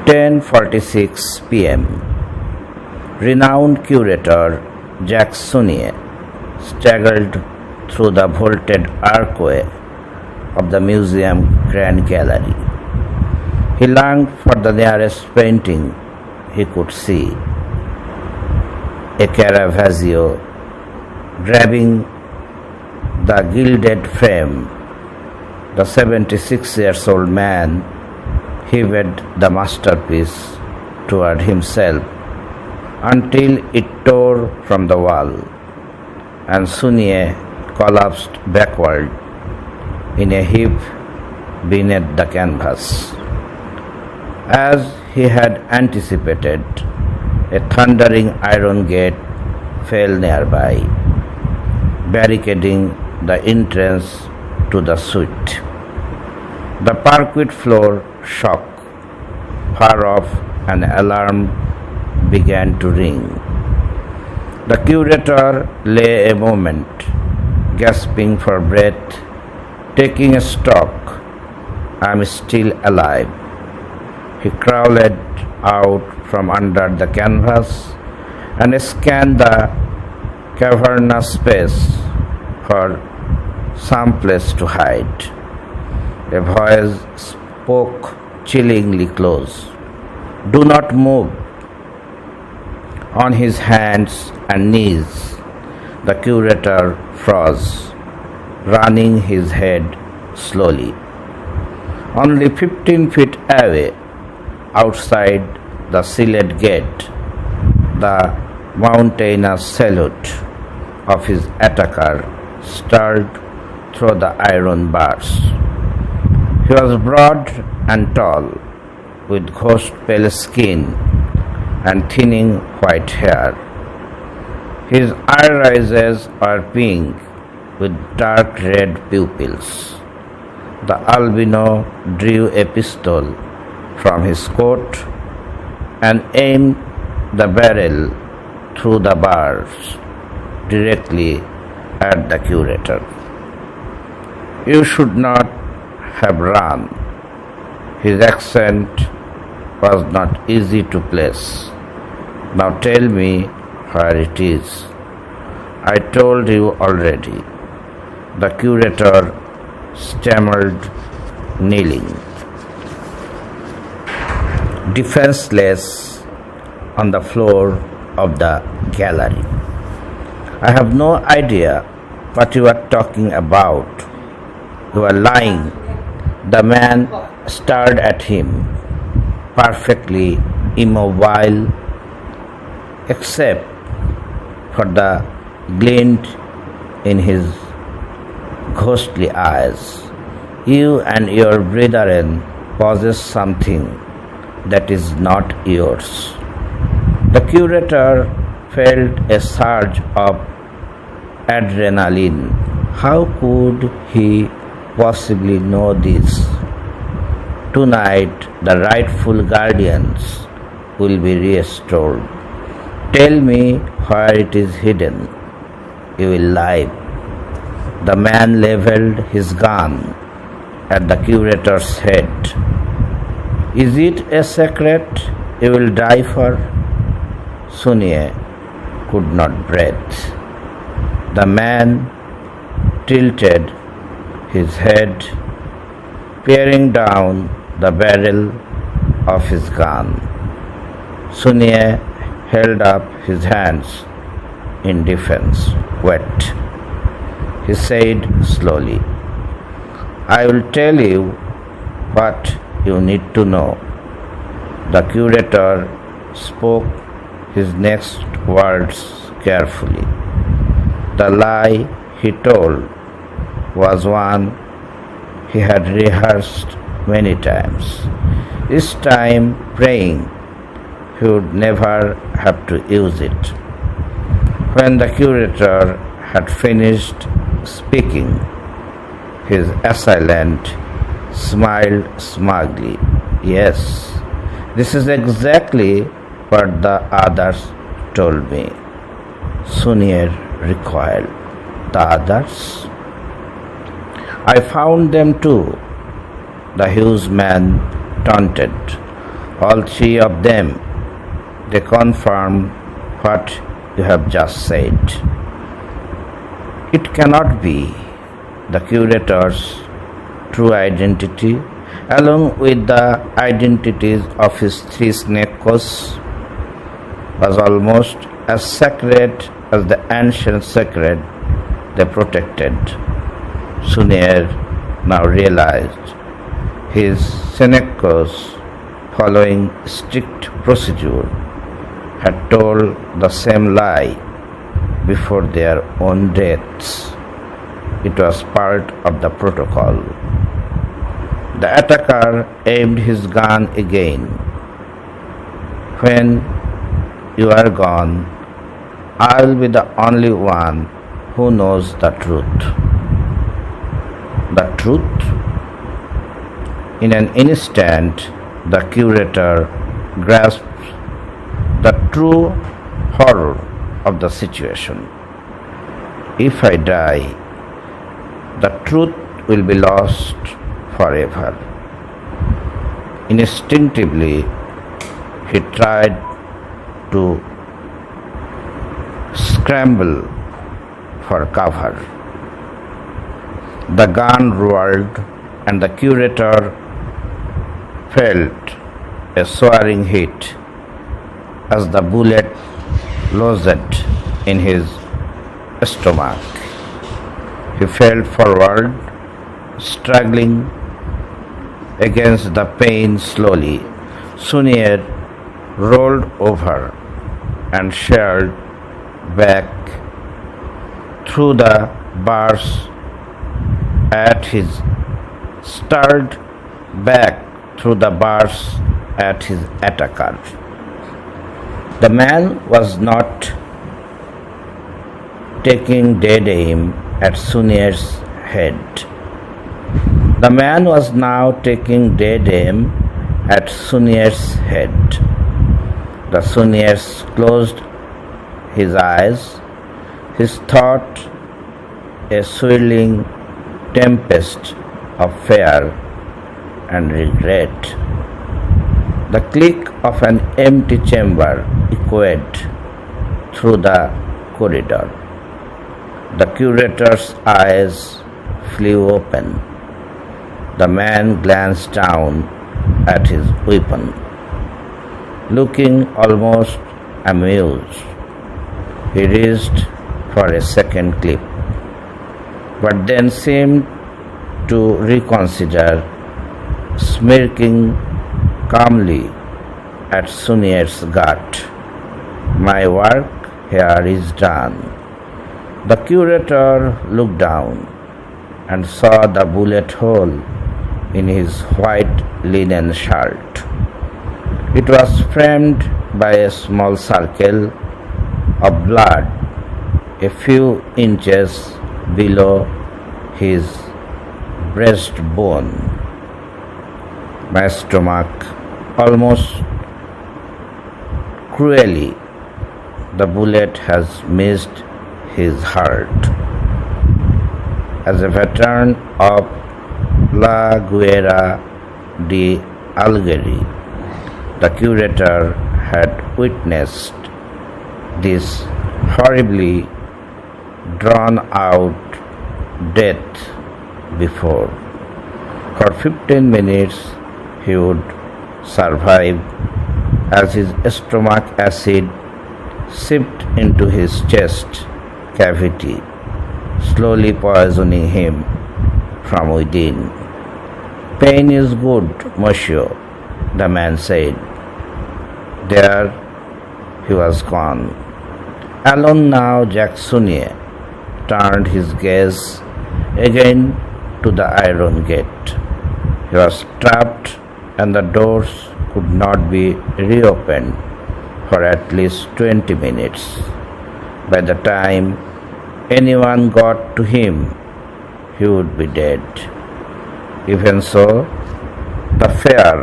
10:46 p.m. Renowned curator Jacques Sunnier staggered through the vaulted archway of the museum grand gallery. He longed for the nearest painting he could see, a Caravaggio grabbing the gilded frame. The 76-year-old man heaved the masterpiece toward himself until it tore from the wall, and Sunnier collapsed backward in a heap beneath the canvas. As he had anticipated, a thundering iron gate fell nearby, barricading the entrance to the suite. The parquet floor shook. Far off, an alarm began to ring. The curator lay a moment, gasping for breath, taking stock. "I'm still alive." He crawled out from under the canvas and scanned the cavernous space for some place to hide. A voice spoke chillingly close. "Do not move." On his hands and knees, the curator froze, running his head slowly. Only 15 feet away, outside the sealed gate, the mountainous salute of his attacker stirred through the iron bars. He was broad and tall, with ghost pale skin and thinning white hair. His irises were pink with dark red pupils. The albino drew a pistol from his coat and aimed the barrel through the bars directly at the curator. "You should not have run." His accent was not easy to place. "Now tell me where it is." "I told you already," the curator stammered, kneeling, defenseless on the floor of the gallery. "I have no idea what you are talking about. You are lying." The man stared at him, perfectly immobile except for the glint in his ghostly eyes. "You and your brethren possess something that is not yours." The curator felt a surge of adrenaline. How could he possibly know this? Tonight, the rightful guardians will be restored. "Tell me where it is hidden." "You will lie." The man leveled his gun at the curator's head. "Is it a secret you will die for?" Sunnier could not breathe. The man tilted his head, peering down the barrel of his gun. Sunnier held up his hands in defense. "Wait," he said slowly. "I will tell you what you need to know." The curator spoke his next words carefully. The lie he told was one he had rehearsed many times, each time praying he would never have to use it. When the curator had finished speaking, his assailant smiled smugly. "Yes, this is exactly what the others told me." Sunnier recoiled. "The others?" "I found them too," the huge man taunted. All three of them, they confirm what you have just said. It cannot be the curator's true identity, along with the identities of his three snakes, was almost as sacred as the ancient secret they protected. Sunier now realized his snakes, following strict procedure, had told the same lie before their own deaths. It was part of the protocol. The attacker aimed his gun again. When you are gone, I will be the only one who knows the truth. The truth? In an instant, the curator grasped the true horror of the situation. If I die, the truth will be lost forever. Instinctively, he tried to scramble for cover. The gun roared, and the curator felt a soaring hit as the bullet lodged in his stomach. He fell forward, struggling against the pain slowly. Sunier rolled over and sheared back through the bars at his attacker. The man was not taking dead aim at Sunier's head. The man was now taking dead aim at Sunier's head. The Suniers closed his eyes, his thought a swirling tempest of fear and regret. The click of an empty chamber echoed through the corridor. The curator's eyes flew open. The man glanced down at his weapon, looking almost amused. He reached for a second clip, but then seemed to reconsider, smirking calmly at Sunier's gut. My work here is done. The curator looked down and saw the bullet hole in his white linen shirt. It was framed by a small circle of blood a few inches below his breastbone. My stomach almost cruelly. The bullet has missed his heart. As a veteran of La Guerra de Algeria, the curator had witnessed this horribly drawn out death before. For 15 minutes he would survive as his stomach acid seeped into his chest cavity, slowly poisoning him from within. Pain is good, monsieur, the man said. There he was gone. Alone now, Jacques Sunier turned his gaze again to the iron gate. He was trapped, and the doors could not be reopened for at least 20 minutes. By the time anyone got to him, he would be dead. Even so, the fear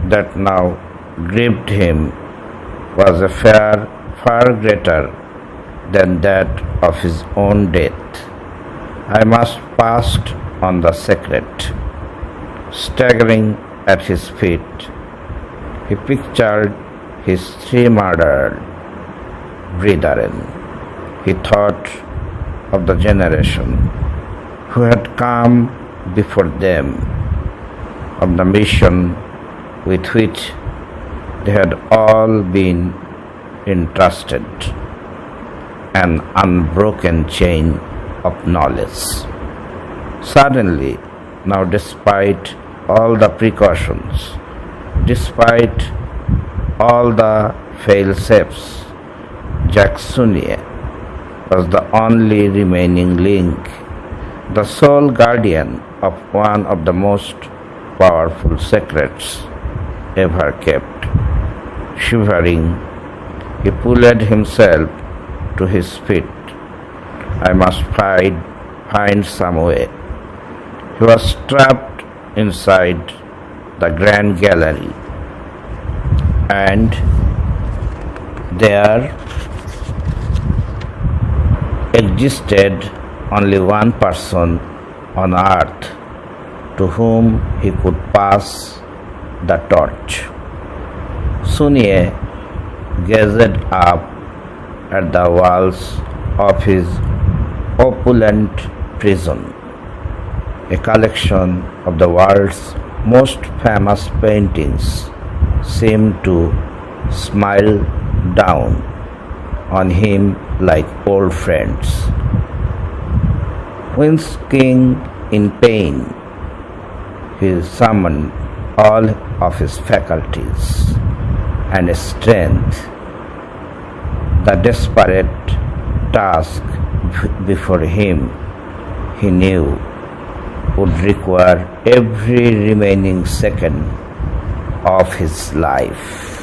that now gripped him was a fear far greater than that of his own death. I must pass on the secret. Staggering at his feet, He pictured his three murdered brethren. He thought of the generation who had come before them, of the mission with which they had all been entrusted, an unbroken chain of knowledge. Suddenly, now despite all the precautions, despite all the fail-safes, Jacques Sunnier was the only remaining link, the sole guardian of one of the most powerful secrets ever kept. Shivering, he pulled himself to his feet. I must find some way. He was trapped inside the grand gallery, and there existed only one person on earth to whom he could pass the torch. Sunnier gazed up at the walls of his opulent prison, a collection of the world's most famous paintings seemed to smile down on him like old friends. Winking in pain, he summoned all of his faculties and strength. The desperate task before him, he knew, would require every remaining second of his life.